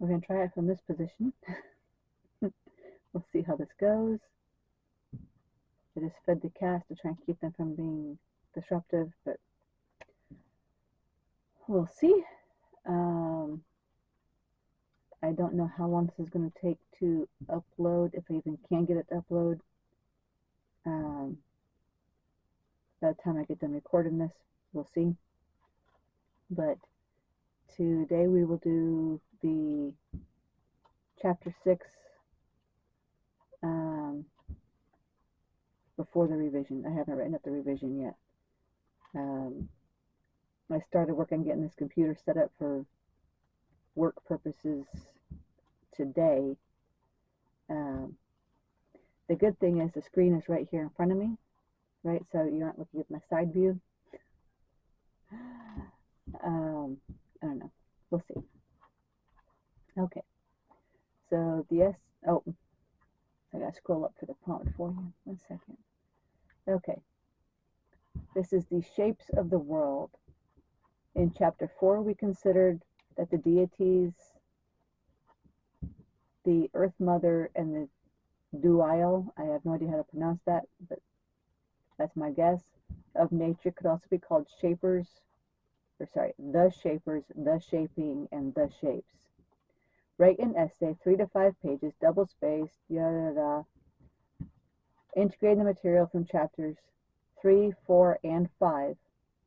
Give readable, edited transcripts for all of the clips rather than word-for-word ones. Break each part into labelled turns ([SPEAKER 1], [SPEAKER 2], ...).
[SPEAKER 1] We're going to try it from this position. We'll see how this goes. I just fed the cast to try and keep them from being disruptive, but we'll see. I don't know how long this is going to take to upload, if I even can get it to upload. By the time I get done recording this, we'll see. But today we will do the chapter 6 before the revision. I haven't written up the revision yet. I started working getting this computer set up for work purposes today. The good thing is the screen is right here in front of me, right? So you aren't looking at my side view. I don't know. We'll see. Okay. So I gotta scroll up for the prompt for you. 1 second. Okay. This is the shapes of the world. In chapter 4, we considered that the deities, the Earth Mother, and the Duile, I have no idea how to pronounce that, but that's my guess, of nature could also be called shapers, the shapers, the shaping, and the shapes. Write an essay, 3 to 5 pages, double spaced, integrating the material from chapters 3, 4, and 5,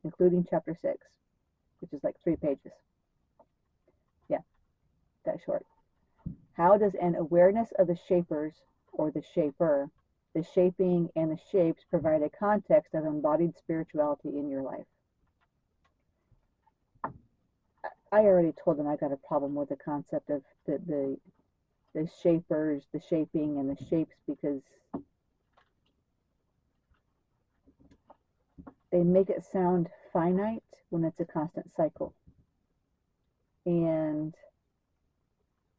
[SPEAKER 1] including chapter 6, which is like 3 pages. Yeah, that short. How does an awareness of the shapers, or the shaper, the shaping, and the shapes provide a context of embodied spirituality in your life? I already told them I got a problem with the concept of the shapers, the shaping, and the shapes, because they make it sound finite when it's a constant cycle. And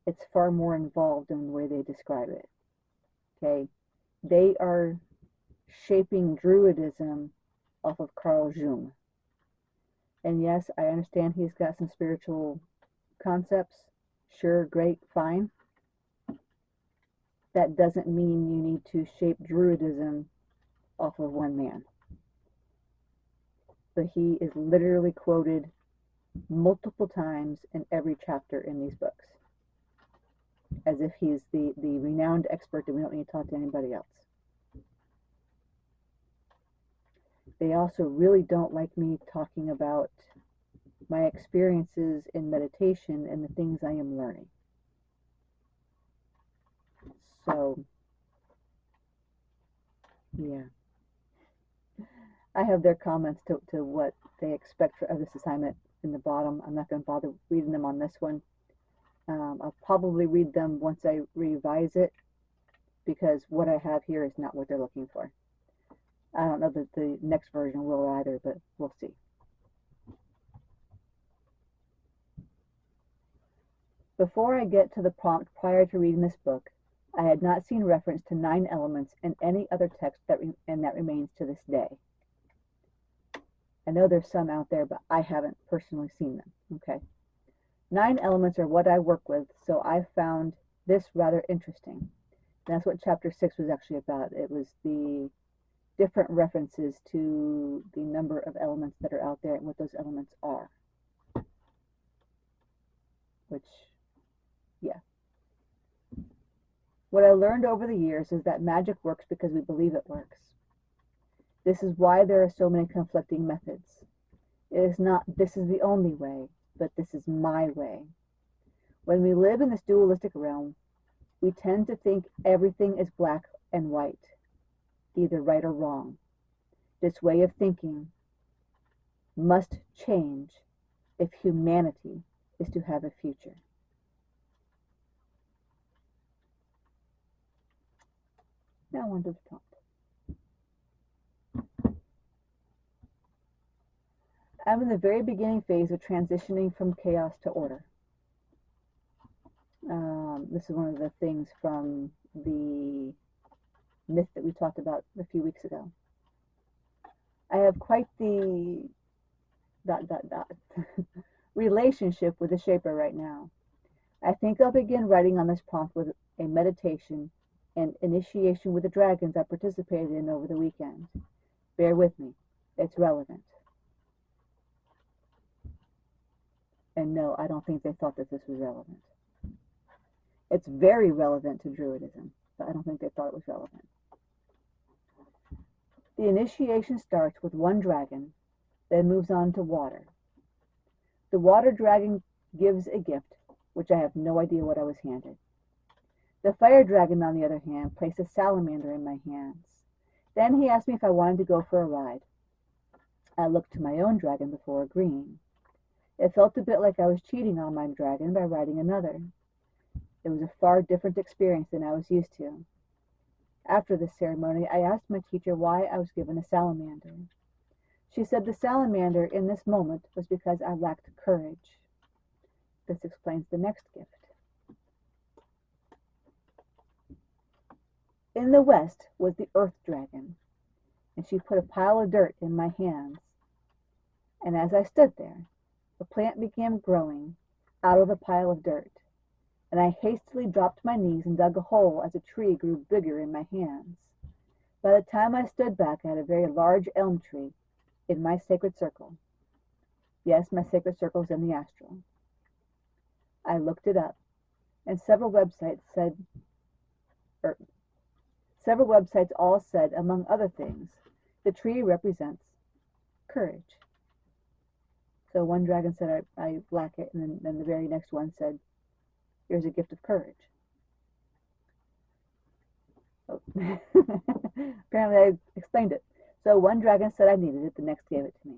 [SPEAKER 1] it's far more involved in the way they describe it. Okay? They are shaping Druidism off of Carl Jung. And yes, I understand he's got some spiritual concepts. Sure, great, fine. That doesn't mean you need to shape Druidism off of one man. But he is literally quoted multiple times in every chapter in these books, as if he's the renowned expert and we don't need to talk to anybody else. They also really don't like me talking about my experiences in meditation and the things I am learning. So, yeah. I have their comments to what they expect for this assignment in the bottom. I'm not going to bother reading them on this one. I'll probably read them once I revise it, because what I have here is not what they're looking for. I don't know that the next version will either, but we'll see. Before I get to the prompt prior to reading this book, I had not seen reference to 9 elements in any other text that remains to this day. I know there's some out there, but I haven't personally seen them. Okay. 9 elements are what I work with, so I found this rather interesting. And that's what chapter 6 was actually about. It was the different references to the number of elements that are out there and what those elements are. Which, yeah. What I learned over the years is that magic works because we believe it works. This is why there are so many conflicting methods. It is not, this is the only way, but this is my way. When we live in this dualistic realm, we tend to think everything is black and white, either right or wrong. This way of thinking must change if humanity is to have a future. Now on to the prompt. I'm in the very beginning phase of transitioning from chaos to order. This is one of the things from the myth that we talked about a few weeks ago. I have quite the relationship with the shaper right now. I think I'll begin writing on this prompt with a meditation and initiation with the dragons I participated in over the weekend. Bear with me. It's relevant. And no, I don't think they thought that this was relevant. It's very relevant to Druidism, but I don't think they thought it was relevant. The initiation starts with one dragon, then moves on to water. The water dragon gives a gift, which I have no idea what I was handed. The fire dragon, on the other hand, placed a salamander in my hands. Then he asked me if I wanted to go for a ride. I looked to my own dragon before agreeing. It felt a bit like I was cheating on my dragon by riding another. It was a far different experience than I was used to. After the ceremony, I asked my teacher why I was given a salamander. She said the salamander in this moment was because I lacked courage. This explains the next gift. In the west was the earth dragon, and she put a pile of dirt in my hands. And as I stood there, a plant began growing out of the pile of dirt, and I hastily dropped my knees and dug a hole as a tree grew bigger in my hands. By the time I stood back, I had a very large elm tree in my sacred circle. Yes, my sacred circle is in the astral. I looked it up, and several websites all said, among other things, the tree represents courage. So one dragon said, I lack it, and then the very next one said, here's a gift of courage. Oh. Apparently I explained it. So one dragon said I needed it, the next gave it to me.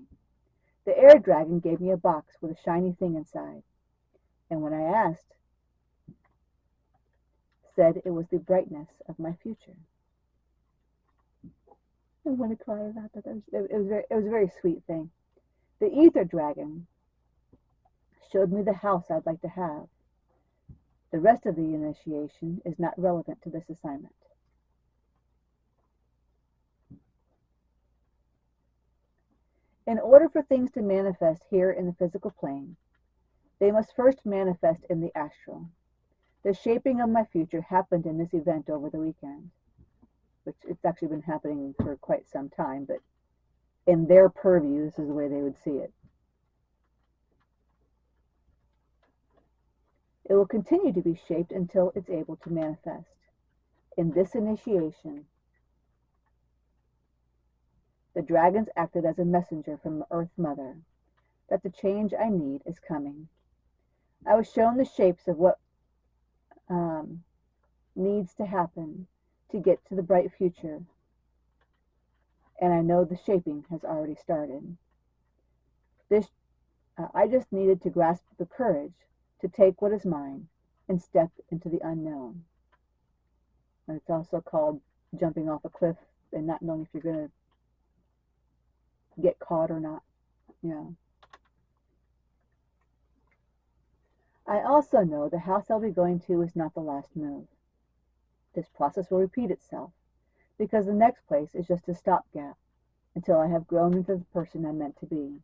[SPEAKER 1] The air dragon gave me a box with a shiny thing inside, and when I asked, said it was the brightness of my future. I want to cry about that. It was a very sweet thing. The ether dragon showed me the house I'd like to have. The rest of the initiation is not relevant to this assignment. In order for things to manifest here in the physical plane, they must first manifest in the astral. The shaping of my future happened in this event over the weekend, which it's actually been happening for quite some time, but in their purview, this is the way they would see it. It will continue to be shaped until it's able to manifest. In this initiation, the dragons acted as a messenger from Earth Mother, that the change I need is coming. I was shown the shapes of what needs to happen to get to the bright future, and I know the shaping has already started. I just needed to grasp the courage to take what is mine and step into the unknown. And it's also called jumping off a cliff and not knowing if you're going to get caught or not. I also know the house I'll be going to is not the last move. This process will repeat itself, because the next place is just a stopgap until I have grown into the person I'm meant to be.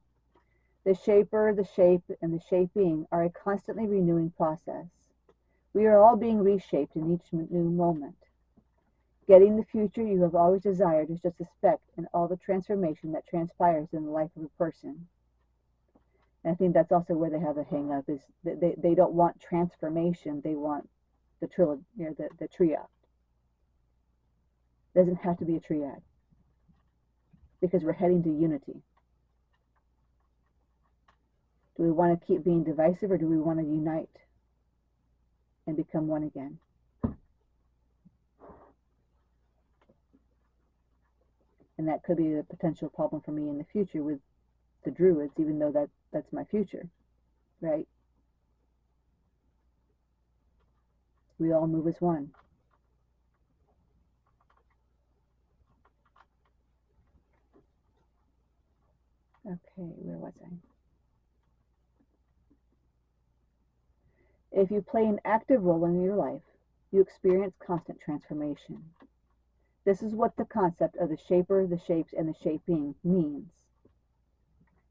[SPEAKER 1] The shaper, the shape, and the shaping are a constantly renewing process. We are all being reshaped in each new moment. Getting the future you have always desired is just a speck in all the transformation that transpires in the life of a person. And I think that's also where they have a hang-up, is that they don't want transformation, they want the triad. It doesn't have to be a triad, because we're heading to unity. Do we want to keep being divisive, or do we want to unite and become one again? And that could be a potential problem for me in the future with the Druids, even though that's my future, right? We all move as one. Okay, where was I? If you play an active role in your life, you experience constant transformation. This is what the concept of the shaper, the shapes, and the shaping means.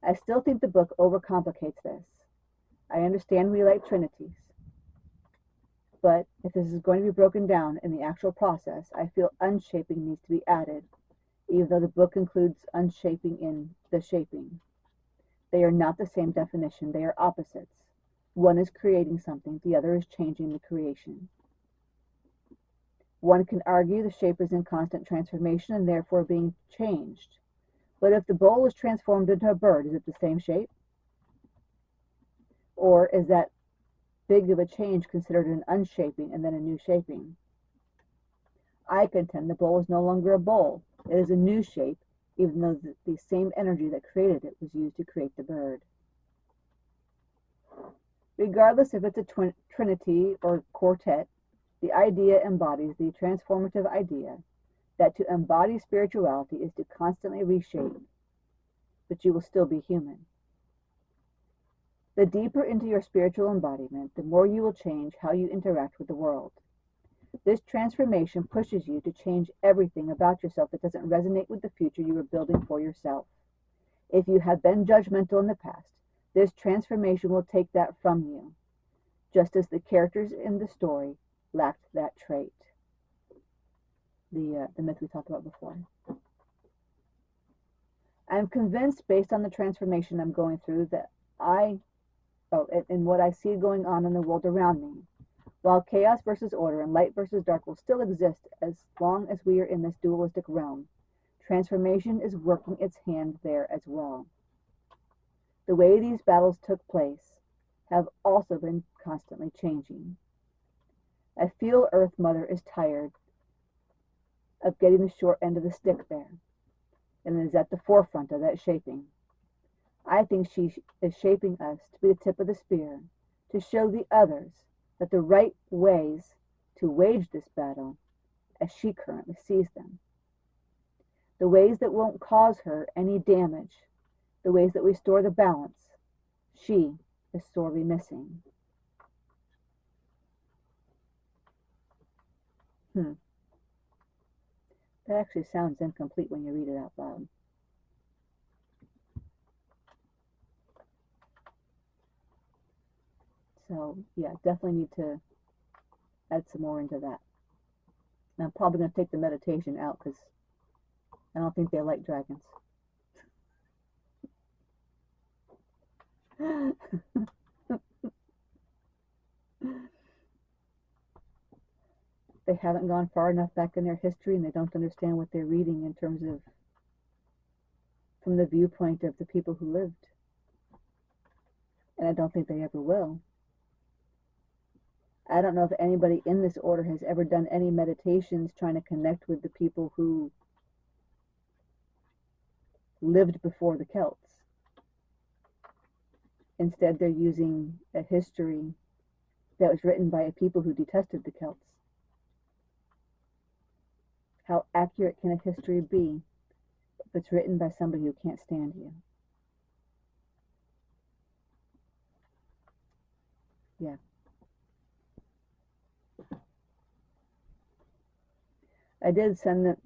[SPEAKER 1] I still think the book overcomplicates this. I understand we like trinities. But if this is going to be broken down in the actual process, I feel unshaping needs to be added, even though the book includes unshaping in the shaping. They are not the same definition, they are opposites. One is creating something, the other is changing the creation. One can argue the shape is in constant transformation and therefore being changed. But if the bowl is transformed into a bird, is it the same shape? Or is that big of a change considered an unshaping and then a new shaping? I contend the bowl is no longer a bowl. It is a new shape, even though the same energy that created it was used to create the bird. Regardless if it's a trinity or quartet, the idea embodies the transformative idea that to embody spirituality is to constantly reshape, but you will still be human. The deeper into your spiritual embodiment, the more you will change how you interact with the world. This transformation pushes you to change everything about yourself that doesn't resonate with the future you are building for yourself. If you have been judgmental in the past, this transformation will take that from you, just as the characters in the story lacked that trait. The myth we talked about before. I'm convinced, based on the transformation I'm going through, that in what I see going on in the world around me, while chaos versus order and light versus dark will still exist as long as we are in this dualistic realm, transformation is working its hand there as well. The way these battles took place have also been constantly changing. I feel Earth Mother is tired of getting the short end of the stick there, and is at the forefront of that shaping. I think she is shaping us to be the tip of the spear, to show the others that the right ways to wage this battle, as she currently sees them. The ways that won't cause her any damage, the ways that restore the balance, she is sorely missing. That actually sounds incomplete when you read it out loud. So, yeah, definitely need to add some more into that. And I'm probably going to take the meditation out because I don't think they like dragons. They haven't gone far enough back in their history, and they don't understand what they're reading in terms of from the viewpoint of the people who lived. And I don't think they ever will. I don't know if anybody in this order has ever done any meditations trying to connect with the people who lived before the Celts. Instead, they're using a history that was written by a people who detested the Celts. How accurate can a history be if it's written by somebody who can't stand you? Yeah. I did send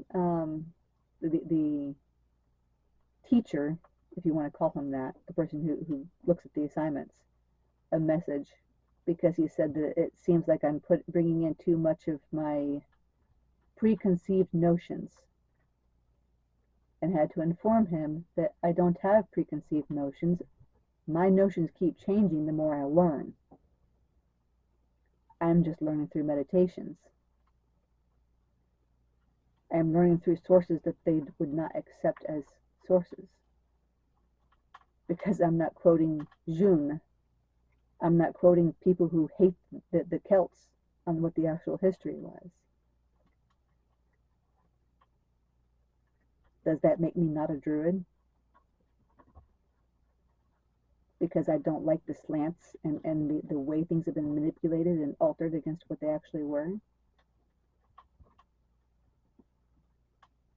[SPEAKER 1] the teacher, if you want to call him that, the person who looks at the assignments, a message, because he said that it seems like I'm bringing in too much of my preconceived notions, and had to inform him that I don't have preconceived notions. My notions keep changing the more I learn. I'm just learning through meditations. I'm learning through sources that they would not accept as sources. Because I'm not quoting June. I'm not quoting people who hate the Celts on what the actual history was. Does that make me not a druid? Because I don't like the slants and the way things have been manipulated and altered against what they actually were?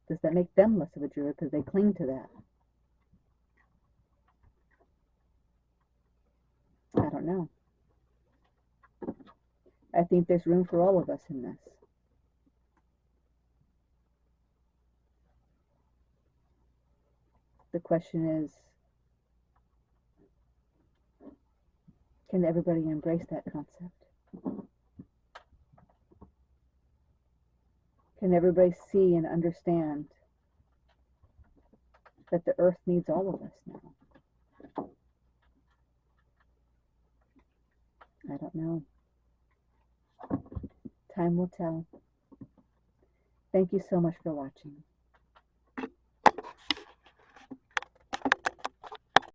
[SPEAKER 1] Does that make them less of a druid because they cling to that? I don't know. I think there's room for all of us in this. The question is, can everybody embrace that concept? Can everybody see and understand that the earth needs all of us now? I don't know. Time will tell. Thank you so much for watching.